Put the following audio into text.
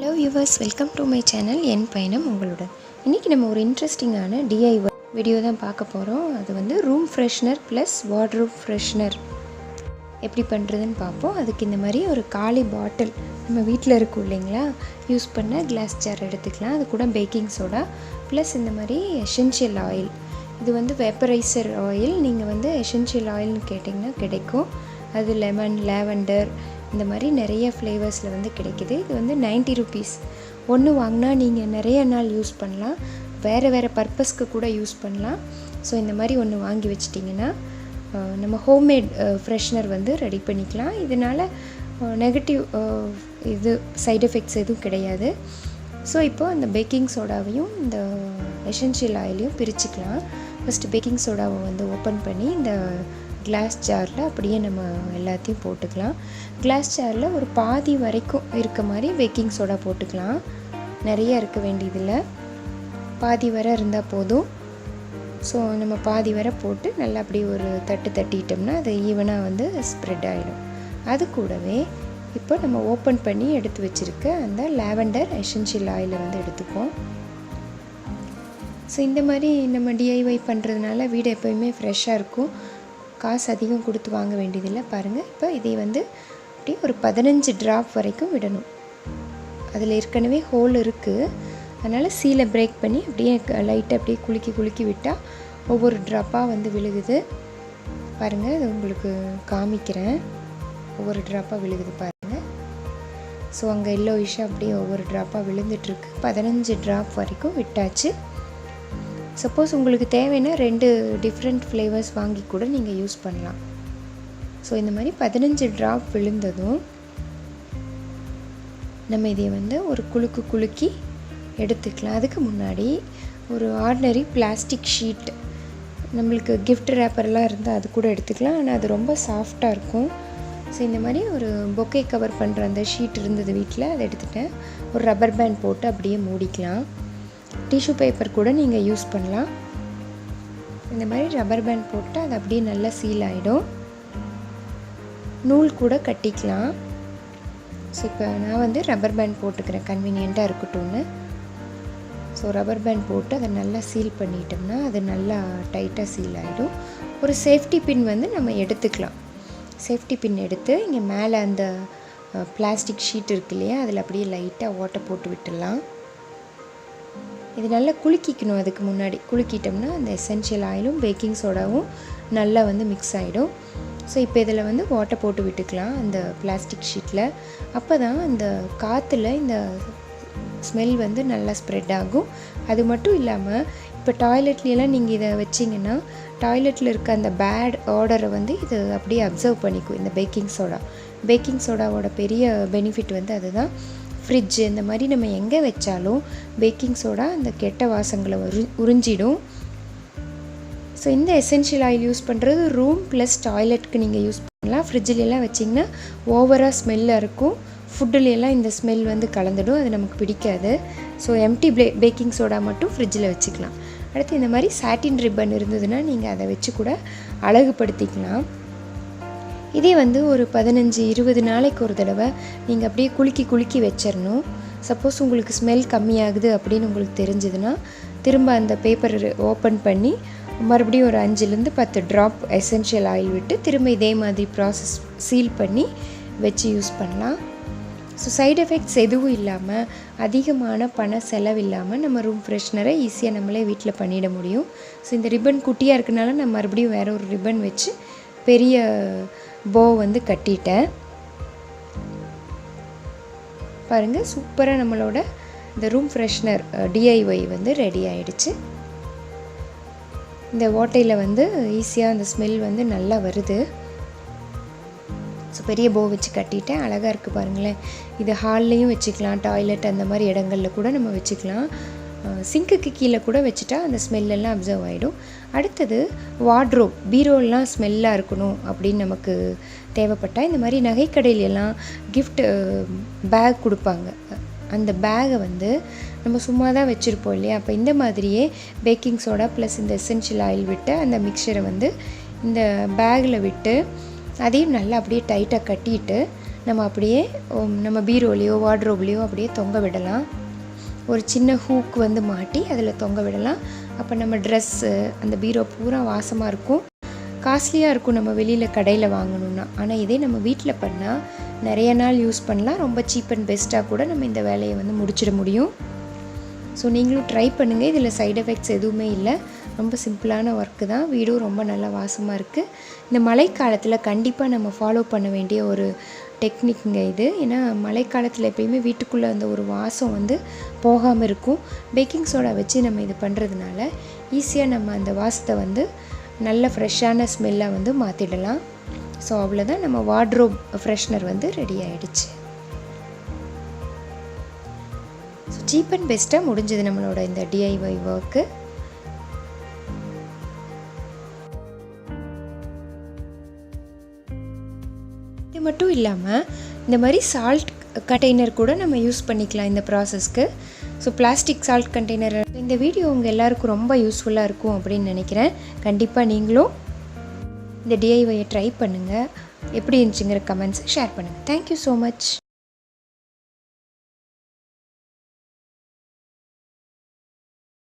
Hello viewers, welcome to my channel என் பயணம் உங்களுடன். இன்றைக்கி நம்ம ஒரு இன்ட்ரெஸ்டிங்கான DIY வீடியோ தான் பார்க்க போகிறோம். அது வந்து room freshener plus wardrobe freshener எப்படி பண்ணுறதுன்னு பார்ப்போம். அதுக்கு இந்த மாதிரி ஒரு காலி பாட்டில் நம்ம வீட்டில் இருக்கும் இல்லைங்களா, யூஸ் பண்ண கிளாஸ் ஜார் எடுத்துக்கலாம். அது கூட பேக்கிங் சோடா ப்ளஸ் இந்த மாதிரி எசென்ஷியல் ஆயில். இது வந்து வேப்பரைசர் ஆயில். நீங்கள் வந்து எசென்ஷியல் ஆயில்னு கேட்டிங்கன்னா கிடைக்கும். அது லெமன், லாவெண்டர் இந்த மாதிரி நிறைய ஃப்ளேவர்ஸில் வந்து கிடைக்கிது. இது வந்து 90 rupees. ஒன்று வாங்கினா நீங்கள் நிறைய நாள் யூஸ் பண்ணலாம், வேறு பர்பஸ்க்கு கூட யூஸ் பண்ணலாம். ஸோ இந்த மாதிரி ஒன்று வாங்கி வச்சிட்டிங்கன்னா நம்ம ஹோம்மேட் ஃப்ரெஷ்னர் வந்து ரெடி பண்ணிக்கலாம். இதனால் நெகட்டிவ் இது சைடு எஃபெக்ட்ஸ் எதுவும் கிடையாது. ஸோ இப்போது அந்த பேக்கிங் சோடாவையும் இந்த எசென்ஷியல் ஆயிலையும் பிரிச்சுக்கலாம். ஃபஸ்ட்டு பேக்கிங் சோடாவை வந்து ஓப்பன் பண்ணி இந்த கிளாஸ் ஜாரில் அப்படியே நம்ம எல்லாத்தையும் போட்டுக்கலாம். கிளாஸ் ஜாரில் ஒரு பாதி வரைக்கும் இருக்க மாதிரி பேக்கிங் சோடா போட்டுக்கலாம். நிறைய இருக்க வேண்டியதில்லை, பாதி வரை இருந்தால் போதும். ஸோ நம்ம பாதி வரை போட்டு நல்லா அப்படி ஒரு தட்டிட்டோம்னா அது ஈவனாக வந்து ஸ்ப்ரெட் ஆகிடும். அது கூடவே இப்போ நம்ம ஓப்பன் பண்ணி எடுத்து வச்சுருக்க அந்த லாவெண்டர் எசென்ஷியல் ஆயிலை வந்து எடுத்துப்போம். ஸோ இந்த மாதிரி நம்ம DIY பண்ணுறதுனால வீடு எப்போயுமே ஃப்ரெஷ்ஷாக இருக்கும், காசு அதிகம் கொடுத்து வாங்க வேண்டியதில்லை. பாருங்கள், இப்போ இதை வந்து அப்படியே ஒரு 15 ட்ராப் வரைக்கும் விடணும். அதில் ஏற்கனவே ஹோல் இருக்குது, அதனால் சீலை பிரேக் பண்ணி அப்படியே லைட்டாக அப்படியே குலுக்கி விட்டால் ஒவ்வொரு ட்ராப்பாக வந்து விழுகுது. பாருங்கள், அது உங்களுக்கு காமிக்கிறேன். ஒவ்வொரு ட்ராப்பாக விழுகுது பாருங்கள். ஸோ அங்கே எல்லோயிஷாக அப்படியே ஒவ்வொரு ட்ராப்பாக விழுந்துட்டுருக்கு. 15 ட்ராப் வரைக்கும் விட்டாச்சு. சப்போஸ் உங்களுக்கு தேவைன்னா 2 டிஃப்ரெண்ட் ஃப்ளேவர்ஸ் வாங்கி கூட நீங்கள் யூஸ் பண்ணலாம். ஸோ இந்த மாதிரி 15 ட்ராப் விழுந்ததும் நம்ம இதை வந்து ஒரு குலுக்கி எடுத்துக்கலாம். அதுக்கு முன்னாடி ஒரு ஆர்டினரி பிளாஸ்டிக் ஷீட், நம்மளுக்கு கிஃப்ட் ரேப்பர்லாம் இருந்தால் அது கூட எடுத்துக்கலாம். ஆனால் அது ரொம்ப சாஃப்டாக இருக்கும். ஸோ இந்த மாதிரி ஒரு பொக்கே கவர் பண்ணுற அந்த ஷீட் இருந்தது வீட்டில், அதை எடுத்துட்டேன். ஒரு ரப்பர் பேண்ட் போட்டு அப்படியே மூடிக்கலாம். டிஷ்யூ பேப்பர் கூட நீங்கள் யூஸ் பண்ணலாம். இந்த மாதிரி ரப்பர் பேண்ட் போட்டு அது அப்படியே நல்லா சீல் ஆகிடும். நூல் கூட கட்டிக்கலாம். ஸோ இப்போ நான் வந்து ரப்பர் பேண்ட் போட்டுக்கிறேன், கன்வீனியண்ட்டாக இருக்கட்டும்னு. ஸோ ரப்பர் பேண்ட் போட்டு அதை நல்லா சீல் பண்ணிட்டோம்னா அது நல்லா டைட்டாக சீல் ஆகிடும். ஒரு சேஃப்டி பின் வந்து நம்ம எடுத்துக்கலாம். சேஃப்டி பின் எடுத்து இங்கே மேலே அந்த பிளாஸ்டிக் ஷீட் இருக்கு இல்லையா, அதில் அப்படியே லைட்டாக ஓட்டை போட்டு விட்டுடலாம். இது நல்லா குலுக்கிக்கணும். அதுக்கு முன்னாடி குலுக்கிட்டோம்னா அந்த எசென்ஷியல் ஆயிலும் பேக்கிங் சோடாவும் நல்லா வந்து மிக்ஸ் ஆகிடும். ஸோ இப்போ இதில் வந்து ஓட்டை போட்டு விட்டுக்கலாம் அந்த பிளாஸ்டிக் ஷீட்டில். அப்போ தான் அந்த காற்றுல இந்த ஸ்மெல் வந்து நல்லா ஸ்ப்ரெட் ஆகும். அது மட்டும் இல்லாமல் இப்போ டாய்லெட்லாம் நீங்கள் இதை வச்சிங்கன்னா டாய்லெட்டில் இருக்க அந்த பேட் ஆர்டரை வந்து இது அப்படியே அப்சர்வ் பண்ணிக்கும் இந்த பேக்கிங் சோடாவோட பெரிய பெனிஃபிட் வந்து அதுதான். ஃப்ரிட்ஜு இந்த மாதிரி நம்ம எங்கே வச்சாலும் பேக்கிங் சோடா அந்த கெட்ட வாசங்களை உறிஞ்சிடும். ஸோ இந்த எசென்ஷியல் ஆயில் யூஸ் பண்ணுறது ரூம் ப்ளஸ் டாய்லெட்டுக்கு நீங்கள் யூஸ் பண்ணலாம். ஃப்ரிட்ஜிலலாம் வச்சிங்கன்னா ஓவராக ஸ்மெல்லாக இருக்கும். ஃபுட்டுலாம் இந்த ஸ்மெல் வந்து கலந்துடும், அது நமக்கு பிடிக்காது. ஸோ எம்டி பேக்கிங் சோடா மட்டும் ஃப்ரிட்ஜில் வச்சுக்கலாம். அடுத்து இந்த மாதிரி சாட்டின் ரிப்பன் இருந்ததுன்னா நீங்கள் அதை வச்சு கூட அழகுபடுத்திக்கலாம். இதே வந்து ஒரு 15-20 நாளைக்கு ஒரு தடவை நீங்கள் அப்படியே குலுக்கி வச்சிடணும். சப்போஸ் உங்களுக்கு ஸ்மெல் கம்மியாகுது அப்படின்னு உங்களுக்கு தெரிஞ்சதுன்னா திரும்ப அந்த பேப்பர் ஓப்பன் பண்ணி மறுபடியும் ஒரு 5-10 ட்ராப் எசென்ஷியல் ஆயில் விட்டு திரும்ப இதே மாதிரி ப்ராசஸ் சீல் பண்ணி வச்சு யூஸ் பண்ணலாம். ஸோ சைடு எஃபெக்ட்ஸ் எதுவும் இல்லாமல் அதிகமான பண செலவு இல்லாமல் நம்ம ரூம் ஃப்ரெஷ்னரை ஈஸியாக நம்மளே வீட்டில் பண்ணிட முடியும். ஸோ இந்த ரிப்பன் குட்டியாக இருக்கனால நான் மறுபடியும் வேறு ஒரு ரிப்பன் வச்சு பெரிய போ வந்து கட்டிட்டேன். பாருங்கள், சூப்பராக நம்மளோட இந்த ரூம் ஃப்ரெஷ்னர் DIY வந்து ரெடி ஆகிடுச்சு. இந்த ஓட்டையில் வந்து ஈஸியாக அந்த ஸ்மெல் வந்து நல்லா வருது. ஸோ பெரிய போ வச்சு கட்டிட்டேன். அழகாக இருக்குது பாருங்களேன். இது ஹால்லையும் வச்சுக்கலாம், டாய்லெட் அந்த மாதிரி இடங்களில் கூட நம்ம வச்சுக்கலாம். சிங்க்குக்கு கீழே கூட வச்சுட்டா அந்த ஸ்மெல்லெல்லாம் அப்சர்வ் ஆகிடும். அடுத்தது வார்ட்ரோப், பீரோலாம் ஸ்மெல்லாக இருக்கணும் அப்படின்னு நமக்கு தேவைப்பட்டால் இந்த மாதிரி நகைக்கடையிலெல்லாம் கிஃப்ட் பேக் கொடுப்பாங்க. அந்த பேகை வந்து நம்ம சும்மா தான் வச்சுருப்போம் இல்லையா, அப்போ இந்த மாதிரியே பேக்கிங் சோடா ப்ளஸ் இந்த எசென்ஷியல் ஆயில் விட்டு அந்த மிக்சரை வந்து இந்த பேக்கில் விட்டு அதையும் நல்லா அப்படியே டைட்டாக கட்டிட்டு நம்ம அப்படியே நம்ம பீரோலையோ வார்ட்ரோப்லேயோ அப்படியே தொங்க விடலாம். ஒரு சின்ன ஹூக் வந்து மாட்டி அதில் தொங்க விடலாம். அப்போ நம்ம ட்ரெஸ்ஸு அந்த பீரோ பூரா வாசமாக இருக்கும், காஸ்ட்லியாக இருக்கும் நம்ம வெளியில் கடையில் வாங்கணுன்னா. ஆனால் இதே நம்ம வீட்டில் பண்ணால் நிறைய நாள் யூஸ் பண்ணலாம். ரொம்ப சீப் அண்ட் பெஸ்ட்டாக கூட நம்ம இந்த வேலையை வந்து முடிச்சிட முடியும். ஸோ நீங்களும் ட்ரை பண்ணுங்கள். இதில் சைட் எஃபெக்ட்ஸ் எதுவுமே இல்லை, ரொம்ப சிம்பிளான ஒர்க்கு தான். வீடும் ரொம்ப நல்லா வாசமாக இருக்குது. இந்த மழைக்காலத்தில் கண்டிப்பாக நம்ம ஃபாலோ பண்ண வேண்டிய ஒரு டெக்னிக்குங்க இது. ஏன்னா மழைக்காலத்தில் எப்பயுமே வீட்டுக்குள்ளே அந்த ஒரு வாசம் வந்து போகாமல் இருக்கும். பேக்கிங் சோடா வச்சு நம்ம இது பண்ணுறதுனால ஈஸியாக நம்ம அந்த வாசத்தை வந்து நல்ல ஃப்ரெஷ்ஷான ஸ்மெல்லாக வந்து மாற்றிடலாம். ஸோ அவ்வளோதான், நம்ம வார்ட்ரோப் ஃப்ரெஷ்னர் வந்து ரெடி ஆகிடுச்சு. ஸோ சீப் அண்ட் பெஸ்ட்டாக முடிஞ்சது நம்மளோட இந்த டிஐஒய் ஒர்க்கு. இது மட்டும் இல்லாமல் இந்த மாதிரி சால்ட் கண்டெய்னர் கூட நம்ம யூஸ் பண்ணிக்கலாம் இந்த ப்ராசஸ்க்கு. So plastic salt container. இந்த வீடியோ உங்கள் எல்லாருக்கும் ரொம்ப யூஸ்ஃபுல்லாக இருக்கும் அப்படின்னு நினைக்கிறேன். கண்டிப்பாக நீங்களும் இந்த டிஐஒயை ட்ரை பண்ணுங்கள். எப்படி இருந்துச்சுங்கிற கமெண்ட்ஸை ஷேர் பண்ணுங்கள். Thank you so much.